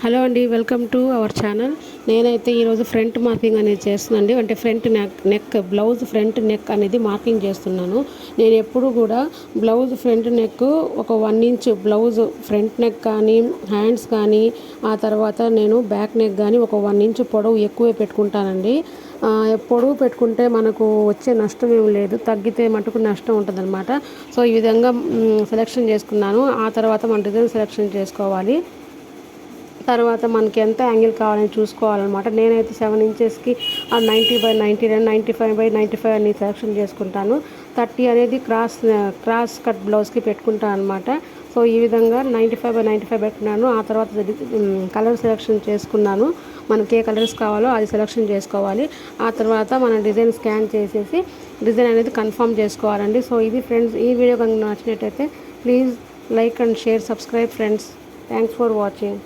Hello అండి, welcome to our channel. నేనైతే ఈరోజు ఫ్రంట్ మార్కింగ్ అనేది చేస్తున్నానండి. అంటే front neck blouse front neck అనేది మార్కింగ్ చేస్తున్నాను. నేను ఎప్పుడు కూడా బ్లౌజ్ ఫ్రంట్ నెక్ ఒక 1 ఇంచ్ బ్లౌజ్ ఫ్రంట్ నెక్ కానీ హ్యాండ్స్ కానీ ఆ తర్వాత నేను బ్యాక్ నెక్ కానీ ఒక 1 ఇంచ్ పొడవు ఎక్కువే పెట్టుకుంటానండి. పొడవు పెట్టుకుంటే మనకు వచ్చే నష్టం ఏమి లేదు, తగ్గితే మటుకు నష్టం ఉంటుందన్నమాట. సో ఈ విధంగా సెలెక్షన్ చేసుకున్నాను. ఆ తర్వాత మన డిజైన్ సెలెక్షన్ చేసుకోవాలి. తర్వాత మనకి ఎంత యాంగిల్ కావాలని చూసుకోవాలన్నమాట. నేనైతే 7 ఇంచెస్కి 90/90 95/95 అని సెలెక్షన్ చేసుకుంటాను. 30 అనేది క్రాస్ కట్ బ్లౌజ్కి పెట్టుకుంటాను అనమాట. సో ఈ విధంగా 95/95 పెట్టుకున్నాను. ఆ తర్వాత కలర్ సెలెక్షన్ చేసుకున్నాను. మనకి ఏ కలర్స్ కావాలో అది సెలెక్షన్ చేసుకోవాలి. ఆ తర్వాత మనం డిజైన్ స్కాన్ చేసేసి డిజైన్ అనేది కన్ఫర్మ్ చేసుకోవాలండి. సో ఇది ఫ్రెండ్స్, ఈ వీడియో కనుక నచ్చినట్టయితే please like and share, subscribe friends. Thanks for watching.